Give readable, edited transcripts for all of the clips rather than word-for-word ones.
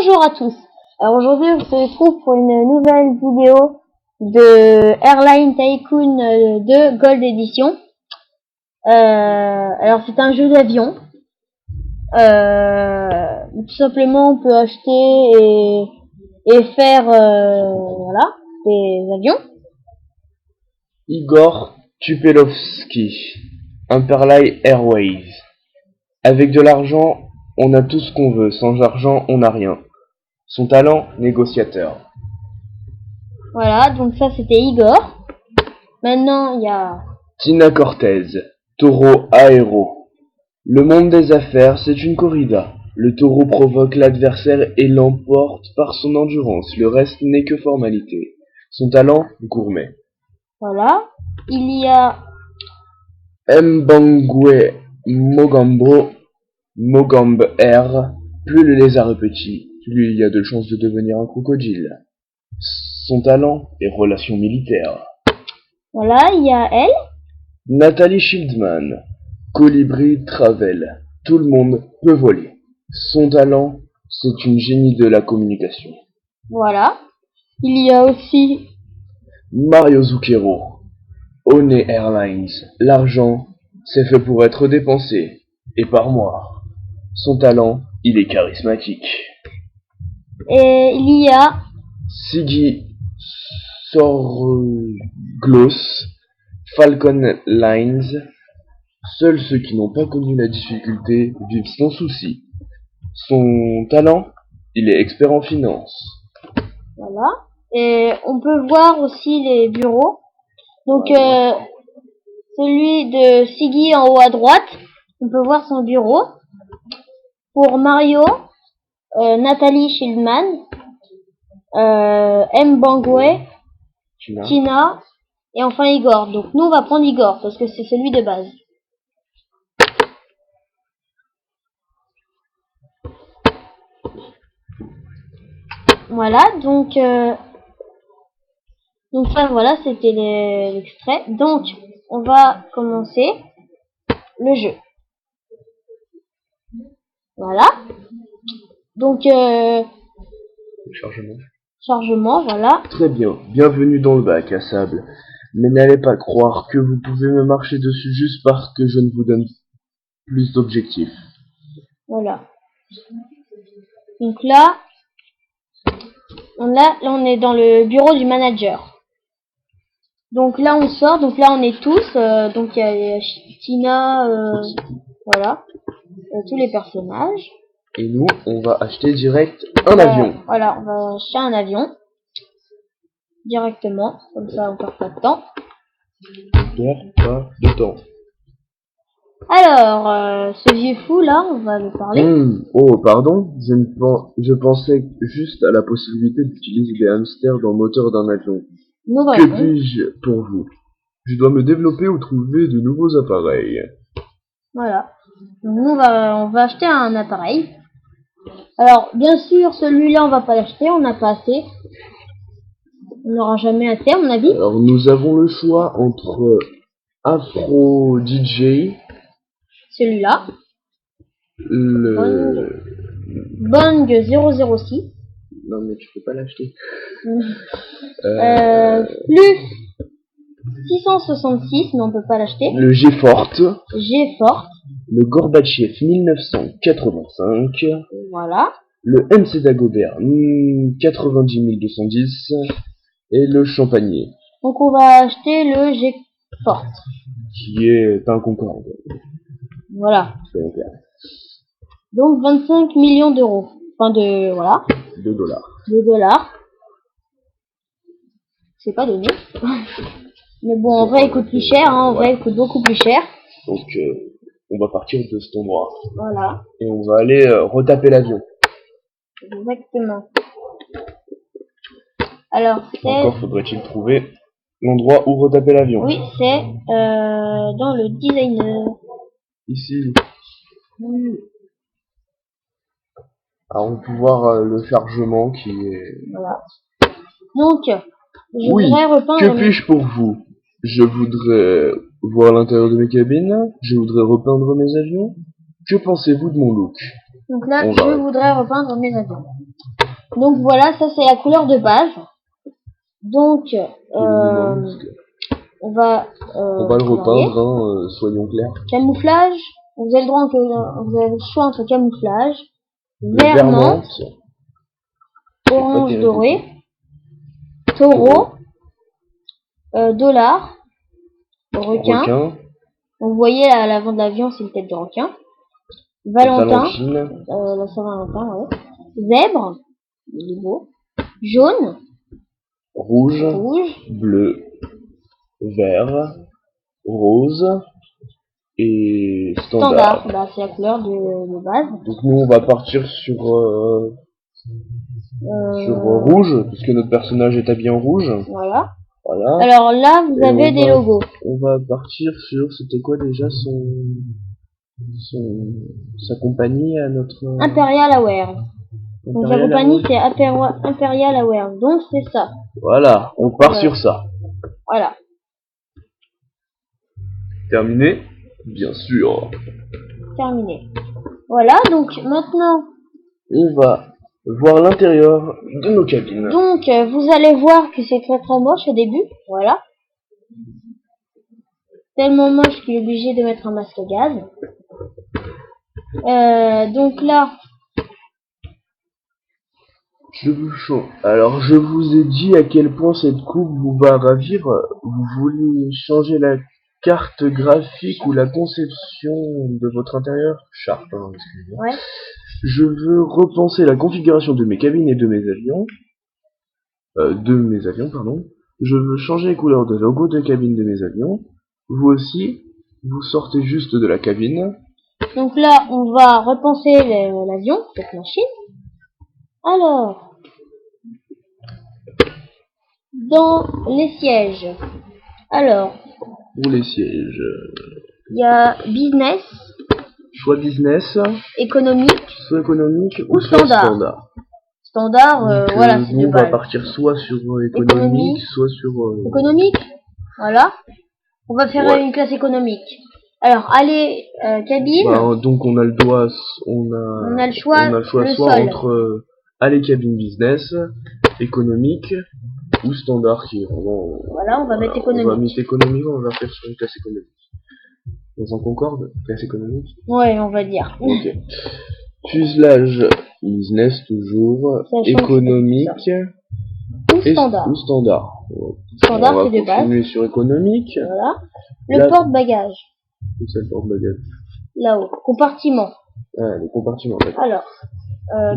Bonjour à tous. Alors aujourd'hui on se retrouve pour une nouvelle vidéo de Airline Tycoon 2 Gold Edition. Alors c'est un jeu d'avion. Tout simplement on peut acheter et faire voilà, des avions. Igor Tupelovski, Imperlay Airways. Avec de l'argent, on a tout ce qu'on veut. Sans argent, on n'a rien. Son talent, négociateur. Voilà, donc ça c'était Igor. Maintenant il y a Tina Cortez, taureau aéro. Le monde des affaires, c'est une corrida. Le taureau provoque l'adversaire et l'emporte par son endurance. Le reste n'est que formalité. Son talent, gourmet. voilà. Il y a Mbangwe Mogambe Air. Plus le lézard est petit, plus il y a de chances de devenir un crocodile. Son talent est relations militaires. voilà, il y a elle. Nathalie Schildman, Colibri Travel. Tout le monde peut voler. Son talent, c'est une génie de la communication. Voilà. Il y a aussi Mario Zucchero, One Airlines. L'argent, c'est fait pour être dépensé, et par moi. Son talent, il est charismatique. et il y a Siggy Sorglos, Falcon Lines. Seuls ceux qui n'ont pas connu la difficulté vivent sans souci. Son talent, il est expert en finance. voilà. Et on peut voir aussi les bureaux. Donc celui de Siggy en haut à droite, on peut voir son bureau. Pour Mario, Nathalie Schildman, Mbangwe, Tina et enfin Igor. Donc nous on va prendre Igor parce que c'est celui de base. Voilà, donc ça voilà, c'était l'extrait. Donc on va commencer le jeu. Voilà. Donc chargement, voilà. Très bien, bienvenue dans le bac à sable. Mais n'allez pas croire que vous pouvez me marcher dessus juste parce que je ne vous donne plus d'objectifs. Voilà. Donc là on est dans le bureau du manager. Donc là on sort, donc là on est tous, donc il y a Tina, voilà, tous les personnages. Et nous, on va acheter direct un avion. Voilà, on va acheter un avion directement, comme ça on perd pas de temps. Pas de temps. Alors, ce vieux fou là, on va lui parler. Oh, pardon, je pensais juste à la possibilité d'utiliser des hamsters dans le moteur d'un avion. Que puis-je pour vous? Je dois me développer ou trouver de nouveaux appareils. Voilà. Donc nous, on va acheter un appareil. Alors, bien sûr, celui-là, on va pas l'acheter, on n'a pas assez. On n'aura jamais assez, à mon avis. Alors, nous avons le choix entre Afro DJ, celui-là, le Bang 006. Non, mais tu peux pas l'acheter. Plus 666, mais on peut pas l'acheter. Le G-Forte. G-Forte. Le Gorbatchev 1985. Voilà. Le MC Dagobert 90210. Et le Champagner. Donc on va acheter le G-Forte. Qui est un Concorde. Voilà. Donc 25 millions d'euros. Enfin de... voilà. $2. $2. C'est pas donné. Mais bon, en vrai, il coûte plus cher. Hein. En vrai, il coûte beaucoup plus cher. Donc, on va partir de cet endroit. Voilà. Et on va aller retaper l'avion. Exactement. Alors, c'est... Encore faudrait-il trouver l'endroit où retaper l'avion. Oui, c'est dans le designer. Ici. Oui. Alors, on peut voir le chargement qui est... Voilà. Donc, je oui. voudrais repeindre... Que puis-je pour vous? Je voudrais voir l'intérieur de mes cabines. Je voudrais repeindre mes avions. Que pensez-vous de mon look? Donc là, je voudrais repeindre mes avions. Donc voilà, ça c'est la couleur de base. Donc on va le repeindre, hein, soyons clairs. Camouflage, vous avez le droit vous avez le choix entre camouflage, vert Vert menthe, orange doré, taureau, dollar, requin. Donc vous voyez à l'avant de l'avion, c'est une tête de requin. Valentin, la Saint-Valentin, ouais. Zèbre, il est beau. Jaune, rouge, bleu, vert, rose et standard. Bah, c'est la couleur de base. Donc nous on va partir sur rouge, puisque notre personnage est habillé en rouge. Voilà. Voilà. Alors là, vous avez des logos. On va partir sur, c'était quoi déjà sa compagnie à notre... Imperial Aware. Donc la compagnie c'est Imperial Aware. Donc c'est ça. Voilà, on part sur ça. Voilà. Terminé? Bien sûr. Terminé. Voilà, donc maintenant... On va voir l'intérieur de nos cabines. Donc vous allez voir que c'est très très moche au début. Voilà. Tellement moche qu'il est obligé de mettre un masque à gaz. Donc là... Alors je vous ai dit à quel point cette coupe vous va ravir. Vous voulez changer la carte graphique ou la conception de votre intérieur? Charte, hein, excusez-moi. Ouais. Je veux repenser la configuration de mes cabines et de mes avions. Pardon. Je veux changer les couleurs de logo de cabine de mes avions. Vous aussi, vous sortez juste de la cabine. Donc là, on va repenser l'avion, cette machine. Alors, dans les sièges. Alors, pour les sièges, il y a business, choix business, économique, soit économique ou standard. Standard, voilà, c'est nous on va partir soit sur économique, soit sur économique. Voilà. On va faire une classe économique. Alors, allez, cabine. Bah, donc on a le choix, on a le choix soit entre aller cabine business, économique ou standard qui est vraiment. Voilà, on va mettre économique. On va mettre économique, on va faire sur une classe économique. Dans un Concorde, classe économique. Ouais, on va dire. Ok. Fuselage business toujours, économique ou standard. Standard, c'est de base. On va continuer sur économique. Voilà. Le porte-bagages. Où c'est le porte-bagages? Là-haut. Compartiment. Ah, le compartiment. Alors,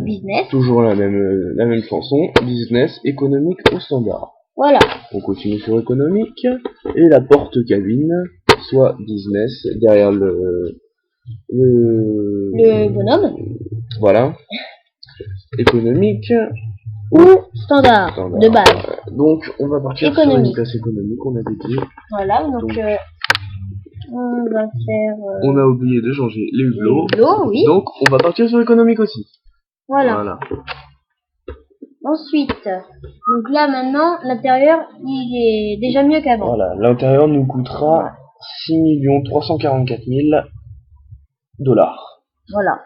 business. Toujours la même chanson. Business, économique ou standard. Voilà. On continue sur économique. Et la porte-cabine, soit business, derrière le bonhomme. Voilà. Économique ou standard, de base. Donc on va partir sur une classe économique, on avait dit. Voilà, donc on va faire... on a oublié de changer les hublots. Oui. Donc on va partir sur économique aussi. Voilà. Ensuite, donc là maintenant, l'intérieur, il est déjà mieux qu'avant. Voilà, l'intérieur nous coûtera 6 344 000 dollars. Voilà.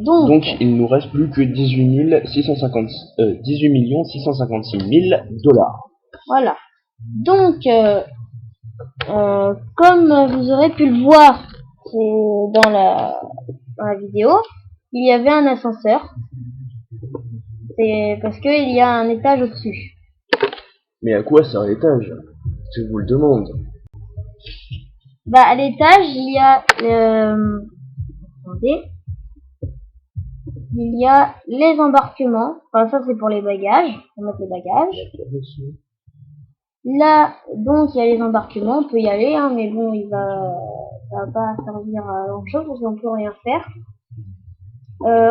Donc il nous reste plus que 18 656 000 dollars. Voilà. Donc, comme vous aurez pu le voir dans la vidéo, il y avait un ascenseur. C'est parce qu'il y a un étage au-dessus. Mais à quoi sert l'étage? Je vous le demande. Bah à l'étage il y a attendez. Il y a les embarquements. Enfin ça c'est pour les bagages. Pour mettre les bagages. Là donc il y a les embarquements. On peut y aller hein, mais bon ça va pas servir à grand chose parce qu'on peut rien faire.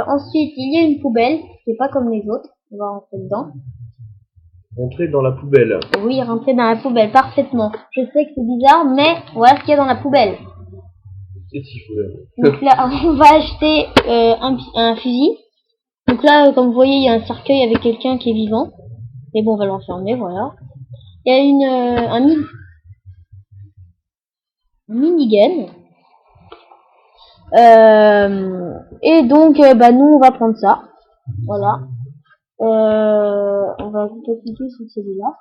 Ensuite il y a une poubelle qui est pas comme les autres. On va rentrer dedans. Rentrer dans la poubelle. Oui, rentrer dans la poubelle, parfaitement. Je sais que c'est bizarre, mais voilà ce qu'il y a dans la poubelle. Donc là, on va acheter un fusil. Donc là, comme vous voyez, il y a un cercueil avec quelqu'un qui est vivant. Mais bon, on va l'enfermer, voilà. Il y a un minigun. Et donc, nous, on va prendre ça. Voilà. On va cliquer sur celui-là.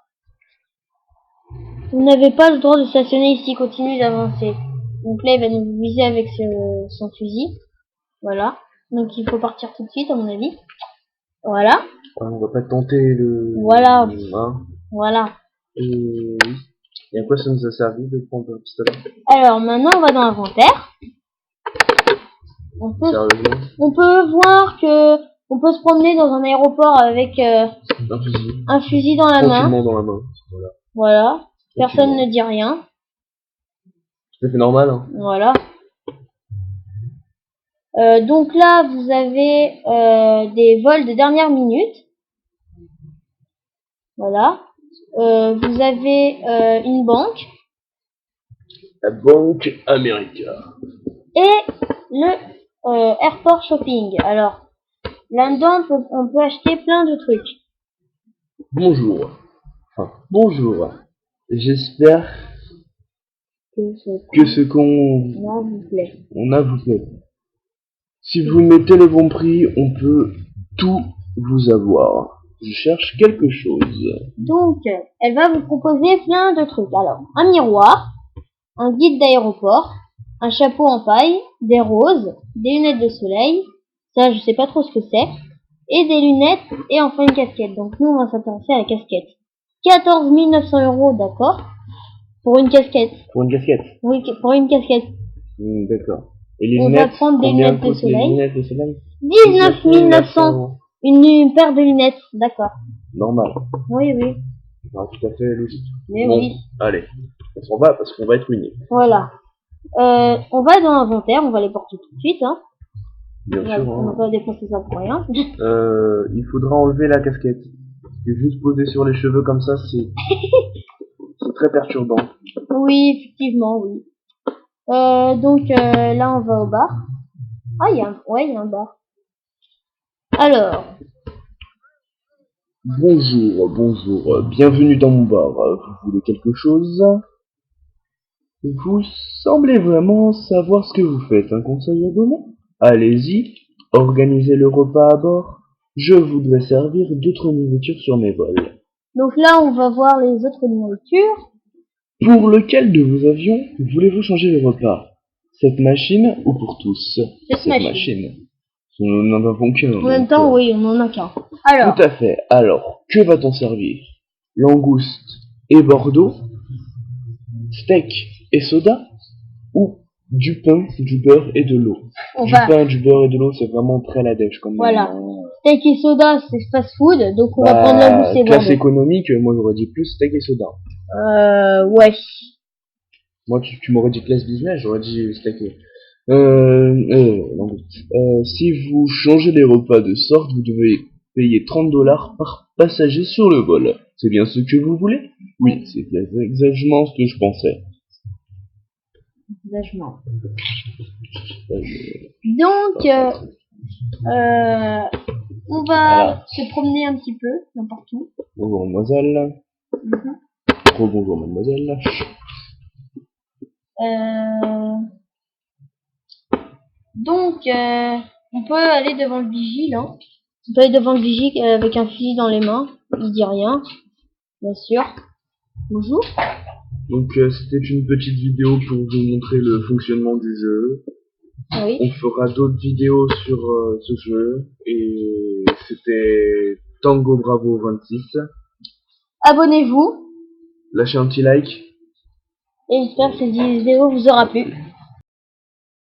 Vous n'avez pas le droit de stationner ici, continuez d'avancer. Donc là, il va nous viser avec son fusil. Voilà. Donc il faut partir tout de suite, à mon avis. Voilà. On va pas tenter le... Voilà. Hein. Voilà. Et à quoi ça nous a servi de prendre un pistolet? Alors maintenant, on va dans l'inventaire. On peut voir que on peut se promener dans un aéroport avec un fusil dans la main. Tranquillement dans la main. Voilà. Personne ne dit rien. Tout à fait normal. Hein. Voilà. Donc là, vous avez des vols de dernière minute. Voilà. Vous avez une banque. La Banque America. Et le Airport Shopping. Alors, là-dedans, on peut acheter plein de trucs. Bonjour. Enfin, bonjour. J'espère que ce qu'on vous plaît. Si vous mettez le bon prix, on peut tout vous avoir. Je cherche quelque chose. Donc, elle va vous proposer plein de trucs. Alors, un miroir, un guide d'aéroport, un chapeau en paille, des roses, des lunettes de soleil, ça je sais pas trop ce que c'est, et des lunettes, et enfin une casquette. Donc nous on va s'intéresser à la casquette. 14 900 €, d'accord, pour une casquette. Pour une casquette? Oui, pour une casquette. D'accord. Et les on lunettes, va prendre des lunettes de soleil. Les lunettes de soleil 19 900. Une paire de lunettes, d'accord. Normal. Oui, oui. Tout à fait logique. Mais bon, oui. Allez, on s'en va parce qu'on va être ruiné. Voilà. On va dans l'inventaire, on va les porter tout de suite. Hein. Bien sûr. On va pas défoncer ça pour rien. Il faudra enlever la casquette. Parce que juste poser sur les cheveux comme ça, c'est très perturbant. Oui, effectivement, oui. Donc là, on va au bar. Ah, il y a un bar. Alors. Bonjour, bienvenue dans mon bar. Vous voulez quelque chose? Vous semblez vraiment savoir ce que vous faites. Un conseil à donner? Allez-y, organisez le repas à bord. Je voudrais servir d'autres nourritures sur mes vols. Donc là, on va voir les autres nourritures. Pour lequel de vos avions voulez-vous changer le repas? Cette machine ou pour tous? Cette machine. Nous n'en avons qu'un. En même temps, oui, on en a qu'un. Alors. Tout à fait. Alors, que va-t-on servir? Langouste et Bordeaux? Steak et soda? Ou du pain, du beurre et de l'eau? Pain, du beurre et de l'eau, c'est vraiment très la dèche comme voilà. Steak et soda, c'est fast food, donc on va prendre langouste et Bordeaux. Classe économique, moi j'aurais dit plus steak et soda. Ouais. Moi, tu m'aurais dit classe business, j'aurais dit steak et... si vous changez les repas de sorte, vous devez payer 30 $ par passager sur le vol. C'est bien ce que vous voulez? Oui, c'est exactement ce que je pensais. Exactement. Donc, on va se promener un petit peu, n'importe où. Bonjour mademoiselle. Bonjour mademoiselle. Donc, on peut aller devant le vigile, hein. On peut aller devant le vigile avec un fusil dans les mains. Il dit rien, bien sûr. Bonjour. Donc, c'était une petite vidéo pour vous montrer le fonctionnement du jeu. Oui. On fera d'autres vidéos sur ce jeu. Et c'était Tango Bravo 26. Abonnez-vous. Lâchez un petit like. Et j'espère que cette vidéo vous aura plu.